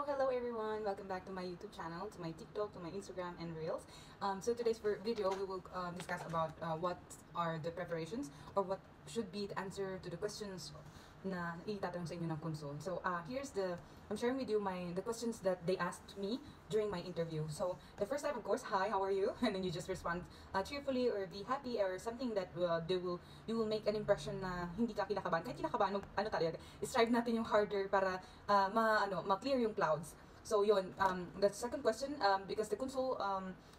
Hello everyone! Welcome back to my YouTube channel, to my TikTok, to my Instagram and Reels. So today's video, we will discuss about what are the preparations or what should be the answer to the questions na itatanong sa inyo ng console. So I'm sharing with you the questions that they asked me during my interview. So the first time, of course, hi, how are you? And then you just respond cheerfully or be happy or something that you will make an impression na hindi ka kinakabahan. Kahit kinakabahan, ano talaga, strive natin yung harder para ma-clear yung clouds. So yun, the second question, because the console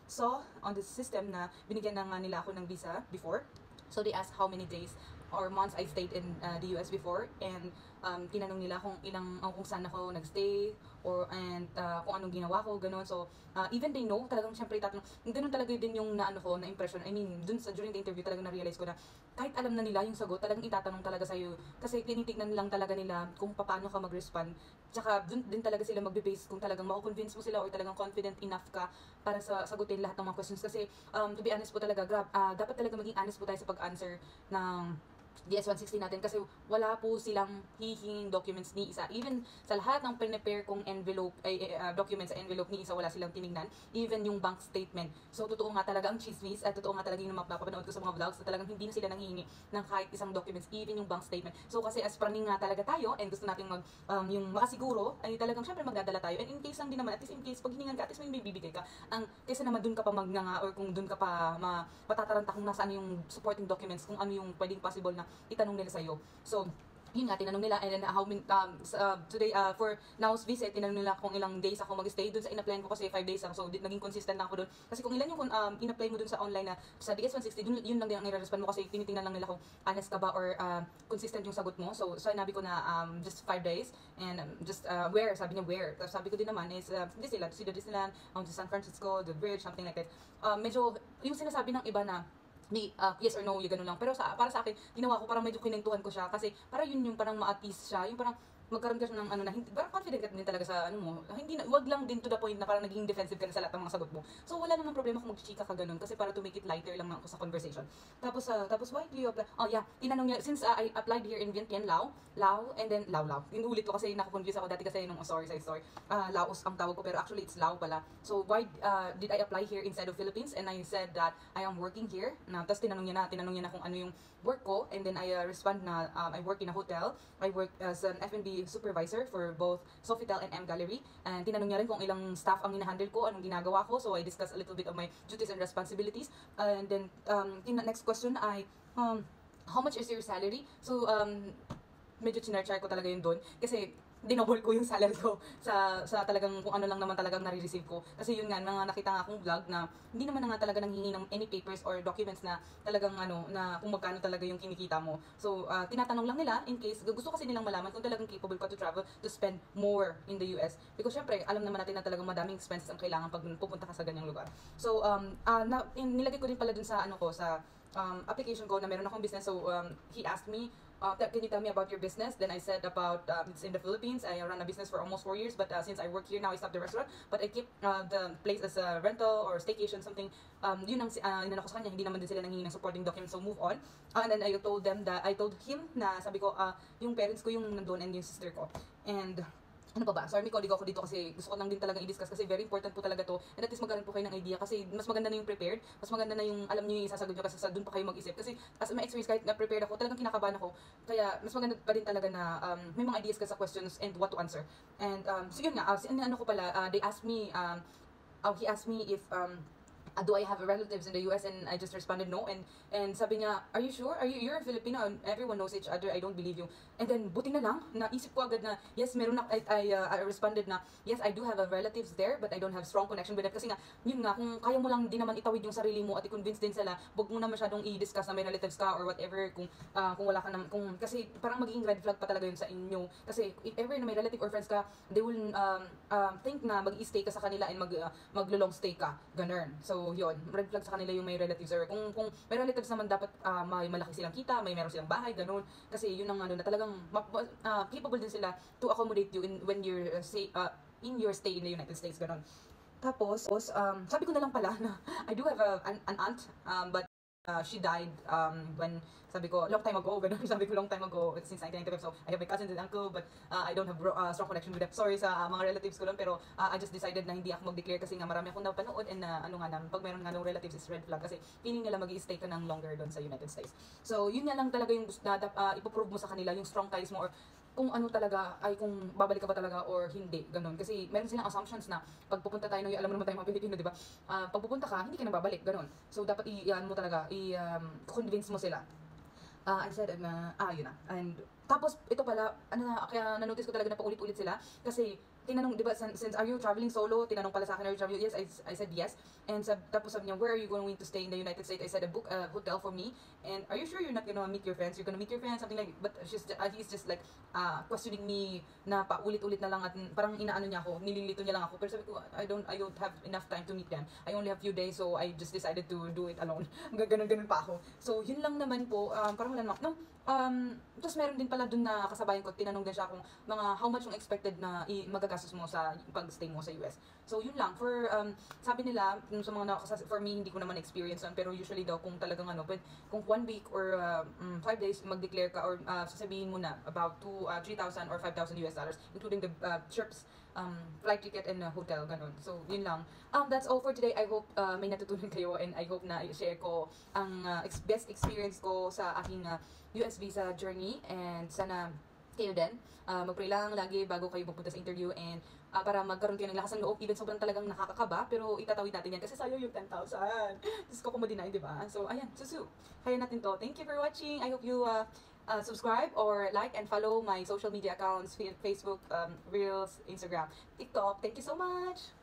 saw on the system na binigyan na nga nila ako ng visa before. So they asked how many days or months I stayed in the US before, and tinanong nila kung kung saan ako nagstay and kung anong ginawa ko, ganun. So even they know, talagang syempre tatanong, ganun talaga din yung na impression. I mean, during the interview talagang na-realize ko na kahit alam na nila yung sagot, talagang itatanong talaga sa'yo kasi tinitignan lang talaga nila kung paano ka mag-respond. Tsaka dun din talaga sila magbe-base kung talagang mako-convince mo sila or talagang confident enough ka para sagutin lahat ng mga questions. Kasi to be honest po talaga, dapat talaga maging honest po tayo sa pag-answer ng DS-160 natin kasi wala po silang hihinging documents ni isa. Even sa lahat ng prepare kong envelope, documents sa envelope ni isa, wala silang tinignan. Even yung bank statement. So, totoo nga talaga ang chismis at totoo nga talaga yung mapapanood ko sa mga vlogs na talagang hindi na sila nanghihingi ng kahit isang documents, even yung bank statement. So, kasi as praning nga talaga tayo and gusto natin yung makasiguro, ay talagang syempre magdadala tayo. And in case lang din naman, at least in case, pag hiningan ka, at least may bibigay ka. Kaysa naman dun ka pa magnanga or kung dun ka pa matataranta kung nasaan yung supporting documents, kung ano yung pwedeng possible na itanong nila sa'yo. So, yun nga, tinanong nila, and then today, for now's visit, tinanong nila kung ilang days ako mag-stay dun sa in-applyan ko kasi 5 days lang, so naging consistent na ako dun. Kasi kung ilan yung in-apply mo dun sa online na sa DS-160, yun lang din ang nire-respond mo kasi tinitingnan lang nila kung honest ka ba or consistent yung sagot mo. So sinabi ko na just 5 days, and just where, sabi niya where. Tapos sabi ko din naman is Disneyland, to see the Disneyland, to San Francisco, the bridge, something like that. Medyo, yung sinasabi ng iba na yes or no, yung ganun lang. Pero para sa akin, ginawa ko parang medyo kinentuhan ko siya kasi para yun yung parang ma-at-ease siya, yung parang magkaroon ka ng na hindi, parang confident ka din talaga sa mo. Hindi na, wag lang din to the point na parang naging defensive ka na sa lahat ng mga sagot mo. So wala namang problema kung magchichika ka ganun kasi para to make it lighter lang ako sa conversation. Tapos why do you apply? Oh yeah, tinanong niya since I applied here in Vientiane, Lao, and then Lao. Inulit ko kasi nako-confuse ako dati kasi nung sorry. Laos ang tawag ko pero actually it's Lao pala. So why did I apply here instead of Philippines? And I said that I am working here. Tapos tinanong niya na kung ano yung work ko, and then I respond na I work in a hotel. I work as an F&B supervisor for both Sofitel and M Gallery. And tinanong niya rin kung ilang staff ang hinahandle ko, anong ginagawa ko. So I discussed a little bit of my duties and responsibilities. And then next question ay how much is your salary? So medyo chinarchar ko talaga yun doon kasi dinobol ko yung salary ko sa talagang kung ano lang naman talagang nare-receive ko. Kasi yun nga, nakita nga akong vlog na hindi naman na nga talaga nanghihingi ng any papers or documents na talagang na kung magkano talaga yung kinikita mo. So, tinatanong lang nila in case, gusto kasi nilang malaman kung talagang capable ka to travel to spend more in the US. Because syempre, alam naman natin na talagang madaming expenses ang kailangan pag pupunta ka sa ganyang lugar. So, nilagay ko din pala dun sa sa application ko na meron akong business. So, he asked me, can you tell me about your business? Then I said about it's in the Philippines. I run a business for almost 4 years, but since I work here now, I stopped the restaurant. But I keep the place as a rental or staycation, something. Yun ang inano ko sa kanya. Hindi naman din sila nanghihingi ng supporting documents, so move on. And then I told him na sabi ko, yung parents ko yung nandun and yung sister ko. And ano pa ba? Sorry, may kodigo ako dito kasi gusto ko lang din talagang i-discuss kasi very important po talaga to. And at least magkaroon po kayo ng idea kasi mas maganda na yung prepared, mas maganda na yung alam niyo yung isasagot niyo kasi sa doon pa kayo mag-isip. Kasi as my experience, kahit na prepared ako, talagang kinakabahan ako. Kaya mas maganda pa rin talaga na may mga ideas ka sa questions and what to answer. And so yun nga, they asked me, he asked me if do I have relatives in the US, and I just responded no, and sabi niya, are you sure? You're a Filipino and everyone knows each other, I don't believe you. And then buti na lang, naisip ko agad na yes, meron na, I responded na yes, I do have a relatives there, but I don't have strong connection with them. Kasi nga, yun nga, kung kaya mo lang din naman itawid yung sarili mo at i-convince din sila, wag mo na masyadong i-discuss na may relatives ka or whatever, kung wala ka naman, kasi parang magiging red flag pa talaga yun sa inyo. Kasi if ever na may relative or friends ka, they will think na mag-i-stay ka sa kanila and mag-long stay ka, ganun. So yun, red flag sa kanila yung may relatives, or kung may relatives naman dapat may malaki silang kita, meron silang bahay, ganun. Kasi yun ang na talagang capable din sila to accommodate you when you're in your stay in the United States, ganun. Tapos sabi ko na lang pala na I do have an aunt, but she died when, sabi ko, long time ago, ganun, sabi ko long time ago, since 1995, so I have my cousins and uncle, but I don't have strong connection with them. Sorry sa mga relatives ko lang, pero I just decided na hindi ako mag-declare kasi nga marami akong napanood and ano nga pag meron nga ng relatives is red flag kasi feeling nila mag-i-stay ka ng longer doon sa United States. So, yun nga lang talaga yung ipoprove mo sa kanila, yung strong ties mo or kung ano talaga ay kung babalik ka ba talaga or hindi, ganun. Kasi meron silang assumptions na pag pupunta tayo alam mo naman tayo mga Pilipino, di ba? Pag pupunta ka, hindi ka na babalik, ganun. So dapat mo talaga convince mo sila. I said na yun na. And tapos ito pala, kaya nanotice ko talaga na paulit-ulit sila kasi tinanong, di ba, since are you traveling solo? Tinanong pala sa akin, are you traveling? Yes, I said yes. And tapos sabi niya, where are you going to stay in the United States? I said, book a hotel for me. And are you sure you're not gonna meet your friends? You're gonna meet your friends, something like, but he's just like, questioning me na paulit-ulit na lang at parang inaano niya ako, nililito niya lang ako. Pero sabi ko, I don't have enough time to meet them. I only have few days, so I just decided to do it alone. Ganun pa ako. So, yun lang naman po, parang wala naman, no? Tapos meron din pala dun na kasabayan ko, tinanong din siya kung how much yung expected na magagastos mo sa pag-stay mo sa US. So yun lang, for sabi nila, sa mga for me, hindi ko naman experience yun, pero usually daw kung talagang kung 1 week or 5 days mag-declare ka or sasabihin mo na about 3,000 or 5,000 US dollars, including the trips, flight ticket and hotel, ganun. So yun lang. That's all for today. I hope may natutunan kayo and I hope na i-share ko ang best experience ko sa aking US visa journey and sana kayo din. Mag-pray lang lagi bago kayo pupunta sa interview and para magkaroon kayo ng lakas ng loob, even sobrang talagang nakakakaba, pero itatawid natin yan kasi sayo yung 10,000. Diyos ko kung ma-deny, di ba? So, ayan, susu. Kaya natin to. Thank you for watching. I hope you subscribe or like and follow my social media accounts, Facebook, Reels, Instagram, TikTok. Thank you so much!